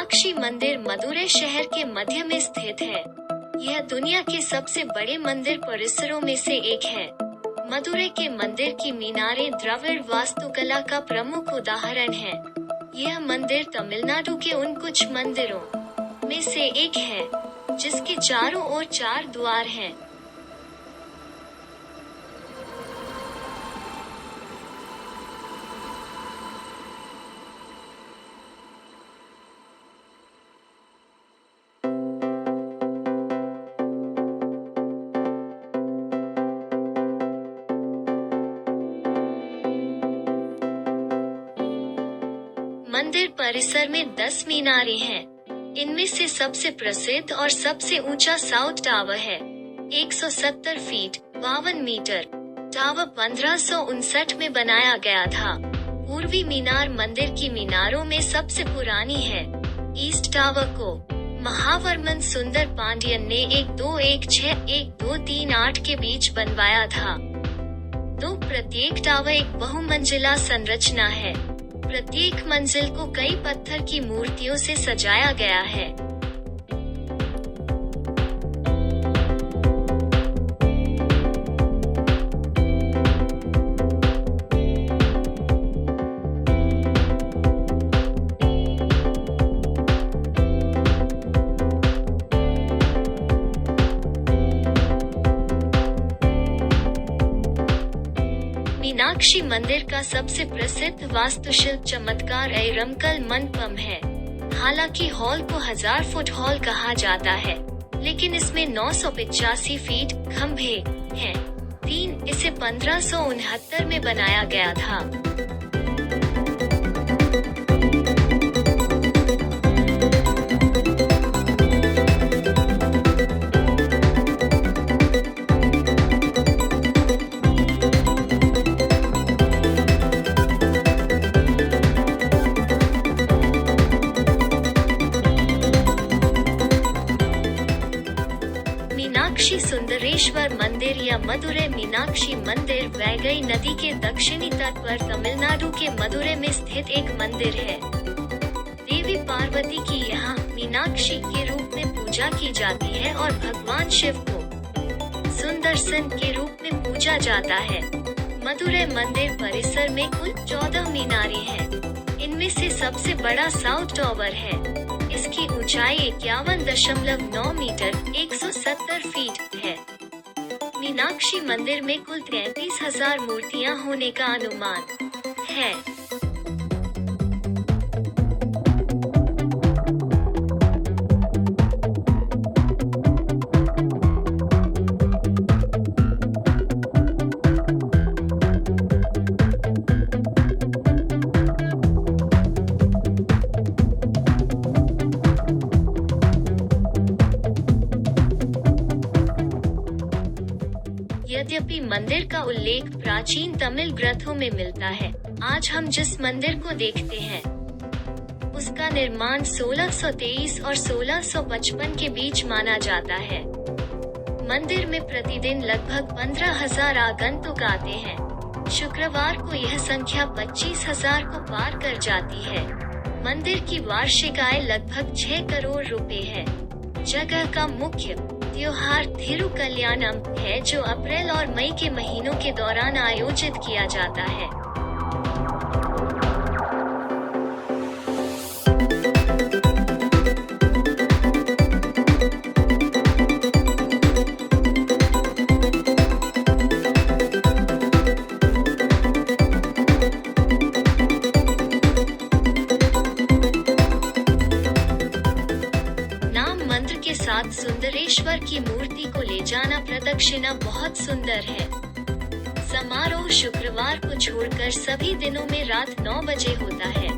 मीनाक्षी मंदिर मदुरै शहर के मध्य में स्थित है। यह दुनिया के सबसे बड़े मंदिर परिसरों में से एक है। मदुरै के मंदिर की मीनारें द्रविड़ वास्तुकला का प्रमुख उदाहरण है। यह मंदिर तमिलनाडु के उन कुछ मंदिरों में से एक है जिसके चारों ओर 4 द्वार हैं। मंदिर परिसर में 10 मीनारें हैं। इनमें से सबसे प्रसिद्ध और सबसे ऊंचा साउथ टावर है, 170 फीट 52 मीटर। टावर 1559 में बनाया गया था। पूर्वी मीनार मंदिर की मीनारों में सबसे पुरानी है। ईस्ट टावर को महावर्मन सुंदर पांड्यन ने 1216-1238 के बीच बनवाया था। प्रत्येक टावर एक बहुमंजिला संरचना है। प्रत्येक मंजिल को कई पत्थर की मूर्तियों से सजाया गया है। मीनाक्षी मंदिर का सबसे प्रसिद्ध वास्तुशिल्प चमत्कार ऐरंकल मंडपम है। हालांकि हॉल को 1000 फुट हॉल कहा जाता है, लेकिन इसमें 985 फीट खंभे हैं। इसे 1569 में बनाया गया था। मीनाक्षी सुंदरेश्वर मंदिर या मदुरै मीनाक्षी मंदिर वैगई नदी के दक्षिणी तट पर तमिलनाडु के मदुरै में स्थित एक मंदिर है। देवी पार्वती की यहाँ मीनाक्षी के रूप में पूजा की जाती है और भगवान शिव को सुदर्शन के रूप में पूजा जाता है। मदुरै मंदिर परिसर में कुल 14 मीनारें हैं। इनमें से सबसे बड़ा साउथ टावर है। इसकी ऊंचाई 51.9 मीटर 170 फीट है। मीनाक्षी मंदिर में कुल 33,000 मूर्तियां होने का अनुमान है। यद्यपि मंदिर का उल्लेख प्राचीन तमिल ग्रंथों में मिलता है, आज हम जिस मंदिर को देखते हैं उसका निर्माण 1623 और 1655 के बीच माना जाता है। मंदिर में प्रतिदिन लगभग 15,000 आगंतुक आते हैं। शुक्रवार को यह संख्या 25,000 को पार कर जाती है। मंदिर की वार्षिक आय लगभग 6 करोड़ रुपए है। जगह का मुख्य त्योहार थिरुकल्याणम है, जो अप्रैल और मई के महीनों के दौरान आयोजित किया जाता है। के साथ सुंदरेश्वर की मूर्ति को ले जाना प्रदक्षिणा बहुत सुंदर है। समारोह शुक्रवार को छोड़कर सभी दिनों में रात 9 बजे होता है।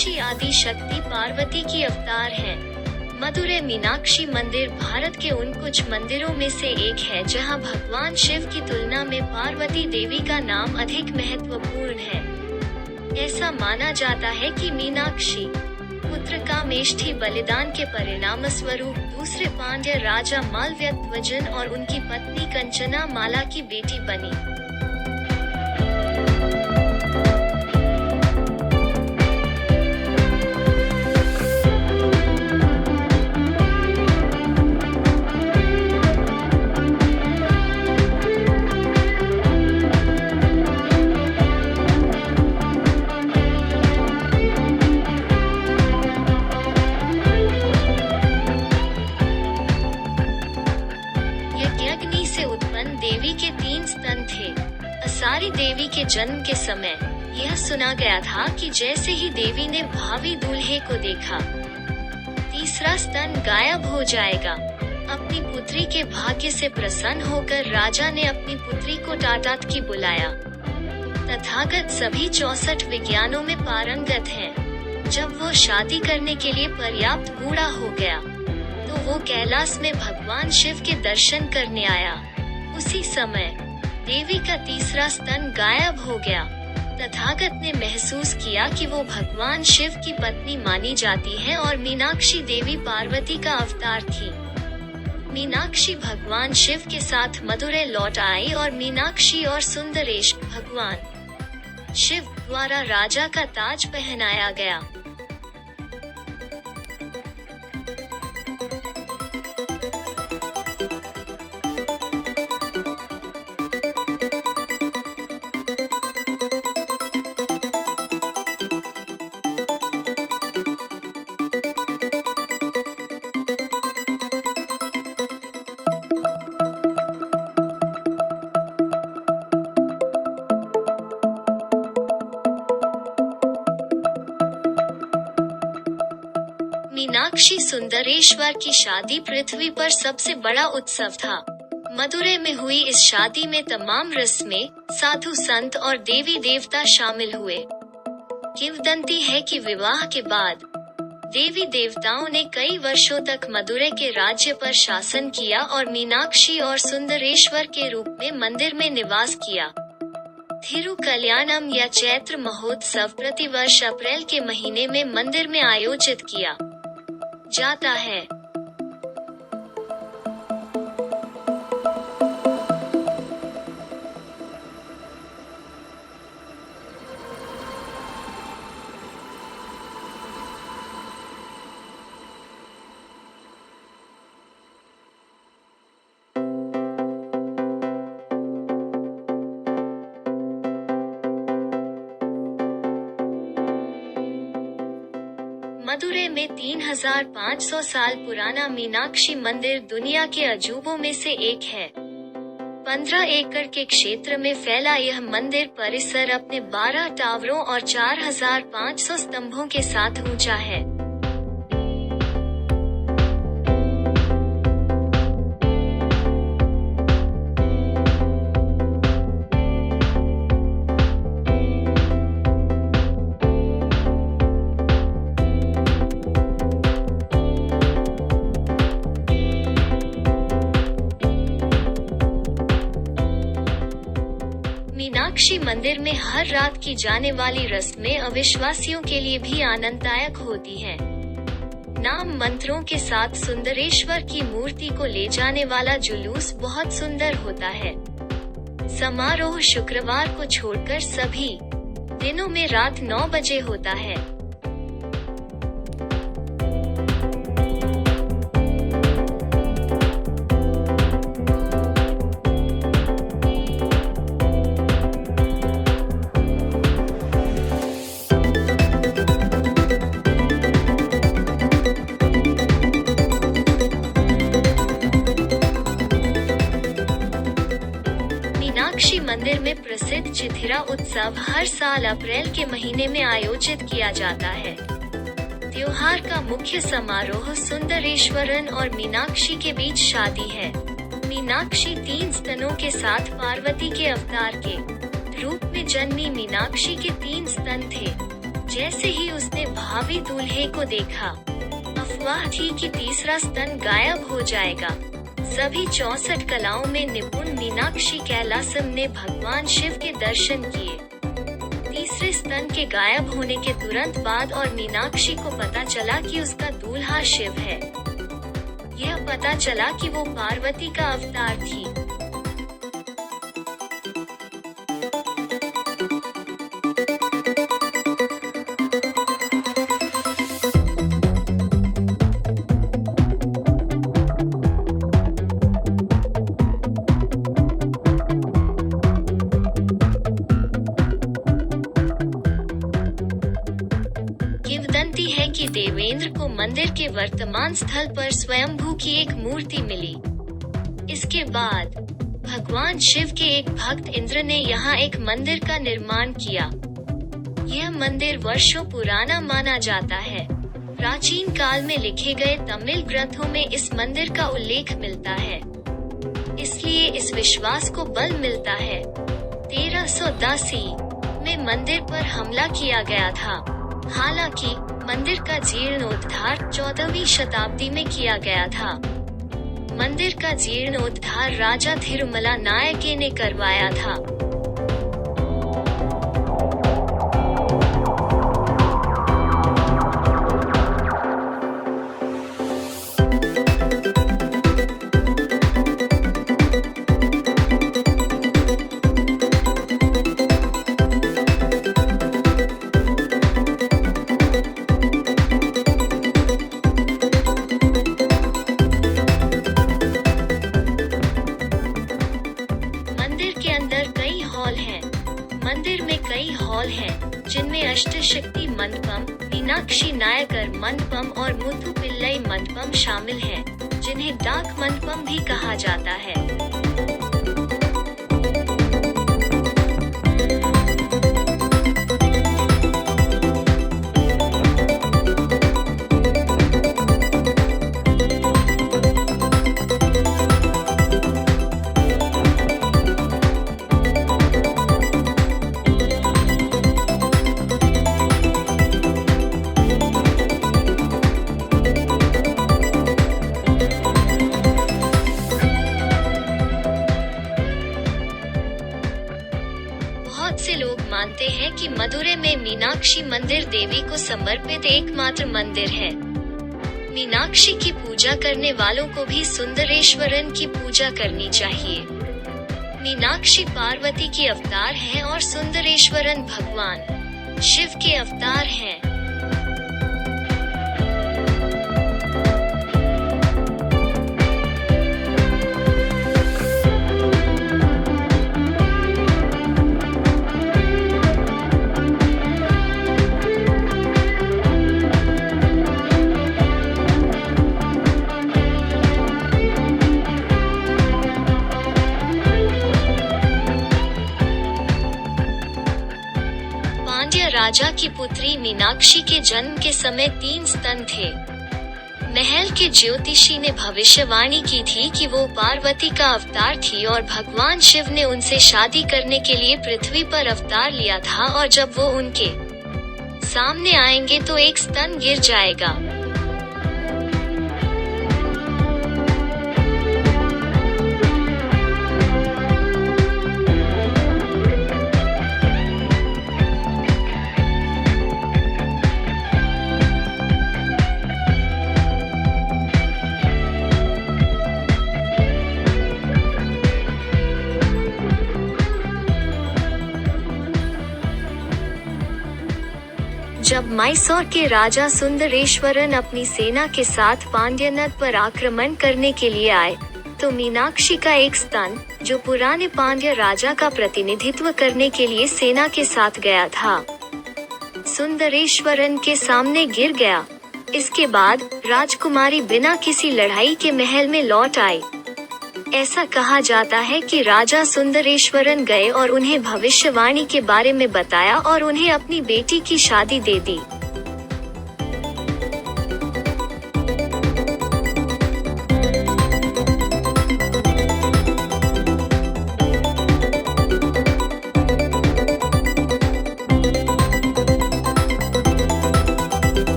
मीनाक्षी आदि शक्ति पार्वती की अवतार है। मदुरै मीनाक्षी मंदिर भारत के उन कुछ मंदिरों में से एक है जहां भगवान शिव की तुलना में पार्वती देवी का नाम अधिक महत्वपूर्ण है। ऐसा माना जाता है कि मीनाक्षी पुत्र कामेष्ठी बलिदान के परिणामस्वरूप दूसरे पांड्य राजा मालव्यध्वजन और उनकी पत्नी कंचना माला की बेटी बनी। यज्ञाग्नि से उत्पन्न देवी के 3 स्तन थे। असारी देवी के जन्म के समय यह सुना गया था कि जैसे ही देवी ने भावी दूल्हे को देखा, तीसरा स्तन गायब हो जाएगा। अपनी पुत्री के भाग्य से प्रसन्न होकर राजा ने अपनी पुत्री को टाटाटकी बुलाया। तथागत सभी 64 विज्ञानों में पारंगत हैं। जब वो शादी करने के लिए पर्याप्त बूढ़ा हो गया तो वो कैलाश में भगवान शिव के दर्शन करने आया। उसी समय देवी का तीसरा स्तन गायब हो गया। तथागत ने महसूस किया कि वो भगवान शिव की पत्नी मानी जाती हैं और मीनाक्षी देवी पार्वती का अवतार थी। मीनाक्षी भगवान शिव के साथ मदुरै लौट आई और मीनाक्षी और सुंदरेश भगवान शिव द्वारा राजा का ताज पहनाया गया। मीनाक्षी सुंदरेश्वर की शादी पृथ्वी पर सबसे बड़ा उत्सव था। मदुरै में हुई इस शादी में तमाम रस्में, साधु संत और देवी देवता शामिल हुए। किंवदंती है कि विवाह के बाद देवी देवताओं ने कई वर्षों तक मदुरै के राज्य पर शासन किया और मीनाक्षी और सुंदरेश्वर के रूप में मंदिर में निवास किया। थिरु कल्याणम या चैत्र महोत्सव प्रतिवर्ष अप्रैल के महीने में मंदिर में आयोजित किया जाता है। मदुरै में 3500 साल पुराना मीनाक्षी मंदिर दुनिया के अजूबों में से एक है। 15 एकड़ के क्षेत्र में फैला यह मंदिर परिसर अपने 12 टावरों और 4500 स्तंभों के साथ ऊंचा है। मीनाक्षी मंदिर में हर रात की जाने वाली रस्में अविश्वासियों के लिए भी आनंददायक होती हैं। नाम मंत्रों के साथ सुंदरेश्वर की मूर्ति को ले जाने वाला जुलूस बहुत सुंदर होता है। समारोह शुक्रवार को छोड़कर सभी दिनों में रात 9 बजे होता है। मीनाक्षी मंदिर में प्रसिद्ध चिथिरा उत्सव हर साल अप्रैल के महीने में आयोजित किया जाता है। त्योहार का मुख्य समारोह सुंदरेश्वरन और मीनाक्षी के बीच शादी है। मीनाक्षी 3 स्तनों के साथ पार्वती के अवतार के रूप में जन्मी। मीनाक्षी के 3 स्तन थे। जैसे ही उसने भावी दूल्हे को देखा, अफवाह थी कि तीसरा स्तन गायब हो जाएगा। सभी 64 कलाओं में निपुण मीनाक्षी कैलासम ने भगवान शिव के दर्शन किए। तीसरे स्तन के गायब होने के तुरंत बाद और मीनाक्षी को पता चला कि उसका दूल्हा शिव है। यह पता चला कि वो पार्वती का अवतार थी। किंवदंती है कि देवेंद्र को मंदिर के वर्तमान स्थल पर स्वयंभू की एक मूर्ति मिली। इसके बाद भगवान शिव के एक भक्त इंद्र ने यहाँ एक मंदिर का निर्माण किया। यह मंदिर वर्षों पुराना माना जाता है। प्राचीन काल में लिखे गए तमिल ग्रंथों में इस मंदिर का उल्लेख मिलता है, इसलिए इस विश्वास को बल मिलता है। 1310 में मंदिर पर हमला किया गया था। हालांकि मंदिर का जीर्णोद्धार 14वीं शताब्दी में किया गया था। मंदिर का जीर्णोद्धार राजा थिरुमला नायके ने करवाया था। मंदिर में कई हॉल हैं, जिनमें अष्टशक्ति मंडपम, मीनाक्षी नायकर मंडपम और मुथु पिल्लई मंडपम शामिल हैं, जिन्हें डाक मंडपम भी कहा जाता है। बहुत से लोग मानते हैं कि मदुरै में मीनाक्षी मंदिर देवी को समर्पित एकमात्र मंदिर है। मीनाक्षी की पूजा करने वालों को भी सुंदरेश्वरन की पूजा करनी चाहिए। मीनाक्षी पार्वती की अवतार है और सुंदरेश्वरन भगवान शिव के अवतार हैं। पांड्य राजा की पुत्री मीनाक्षी के जन्म के समय 3 स्तन थे। महल के ज्योतिषी ने भविष्यवाणी की थी कि वो पार्वती का अवतार थी और भगवान शिव ने उनसे शादी करने के लिए पृथ्वी पर अवतार लिया था, और जब वो उनके सामने आएंगे तो एक स्तन गिर जाएगा। जब मैसूर के राजा सुंदरेश्वरन अपनी सेना के साथ पांड्यनद पर आक्रमण करने के लिए आए, तो मीनाक्षी का एक स्तन, जो पुराने पांड्य राजा का प्रतिनिधित्व करने के लिए सेना के साथ गया था, सुंदरेश्वरन के सामने गिर गया। इसके बाद राजकुमारी बिना किसी लड़ाई के महल में लौट आई। ऐसा कहा जाता है कि राजा सुंदरेश्वरन गए और उन्हें भविष्यवाणी के बारे में बताया और उन्हें अपनी बेटी की शादी दे दी।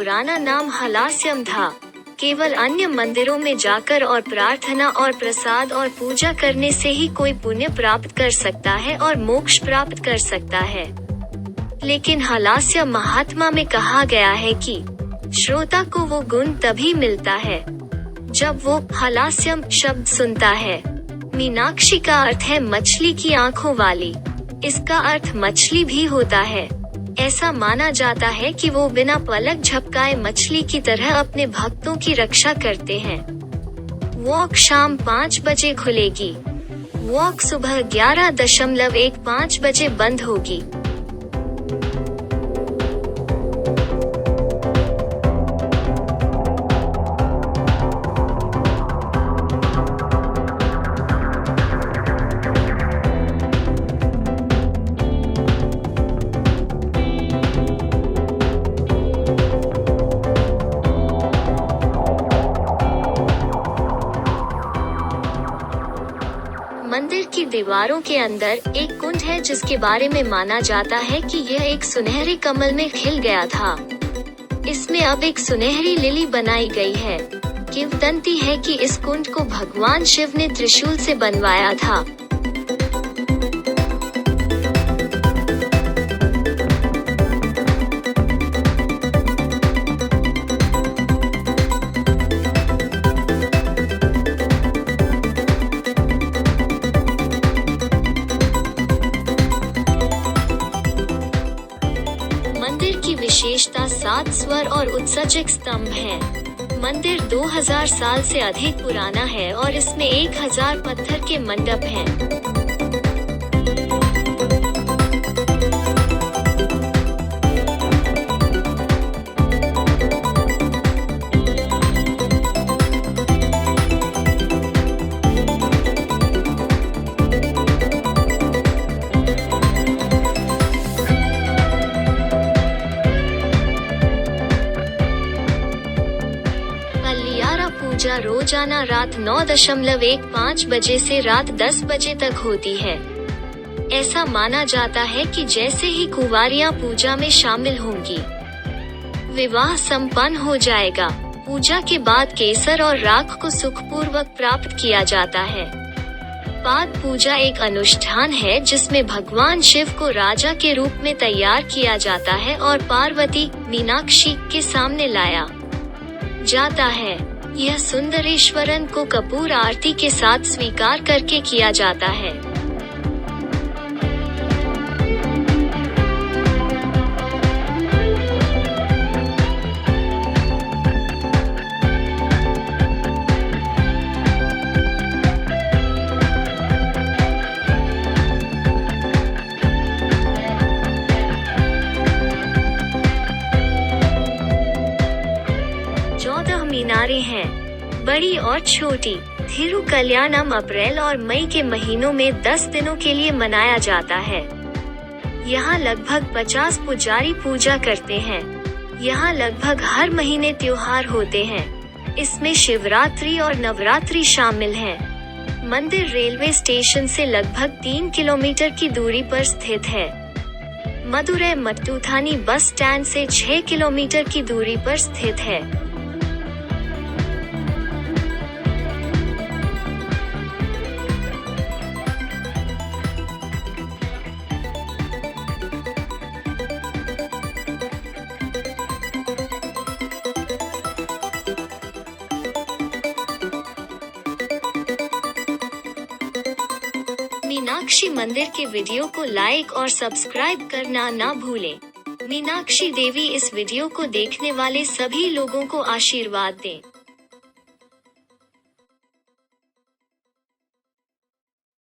पुराना नाम हलास्यम था। केवल अन्य मंदिरों में जाकर और प्रार्थना और प्रसाद और पूजा करने से ही कोई पुण्य प्राप्त कर सकता है और मोक्ष प्राप्त कर सकता है। लेकिन हलास्यम महात्मा में कहा गया है कि श्रोता को वो गुण तभी मिलता है जब वो हलास्यम शब्द सुनता है। मीनाक्षी का अर्थ है मछली की आंखों वाली। इसका अर्थ मछली भी होता है। ऐसा माना जाता है कि वो बिना पलक झपकाए मछली की तरह अपने भक्तों की रक्षा करते हैं। वॉक शाम 5 बजे खुलेगी। वॉक सुबह 11:15 बजे बंद होगी। मंदिर की दीवारों के अंदर एक कुंड है जिसके बारे में माना जाता है कि यह एक सुनहरे कमल में खिल गया था। इसमें अब एक सुनहरी लिली बनाई गई है। किंवदंती है कि इस कुंड को भगवान शिव ने त्रिशूल से बनवाया था। मंदिर की विशेषता 7 स्वर और उत्सर्जक स्तंभ हैं। मंदिर 2000 साल से अधिक पुराना है और इसमें 1000 पत्थर के मंडप हैं। पूजा रोजाना रात 9:15 बजे से रात 10 बजे तक होती है। ऐसा माना जाता है कि जैसे ही कुंवारियां पूजा में शामिल होंगी, विवाह संपन्न हो जाएगा। पूजा के बाद केसर और राख को सुखपूर्वक प्राप्त किया जाता है। पाद पूजा एक अनुष्ठान है जिसमें भगवान शिव को राजा के रूप में तैयार किया जाता है और पार्वती मीनाक्षी के सामने लाया जाता है। यह सुंदरेश्वरन को कपूर आरती के साथ स्वीकार करके किया जाता है। मीनारें हैं, बड़ी और छोटी। थिरु कल्याणम अप्रैल और मई के महीनों में 10 दिनों के लिए मनाया जाता है। यहाँ लगभग 50 पुजारी पूजा करते हैं। यहाँ लगभग हर महीने त्योहार होते हैं। इसमें शिवरात्रि और नवरात्रि शामिल हैं। मंदिर रेलवे स्टेशन से लगभग 3 किलोमीटर की दूरी पर स्थित है। मदुरै मट्टूथानी बस स्टैंड से 6 किलोमीटर की दूरी पर स्थित है। मीनाक्षी मंदिर के वीडियो को लाइक और सब्सक्राइब करना ना भूलें। मीनाक्षी देवी इस वीडियो को देखने वाले सभी लोगों को आशीर्वाद दें।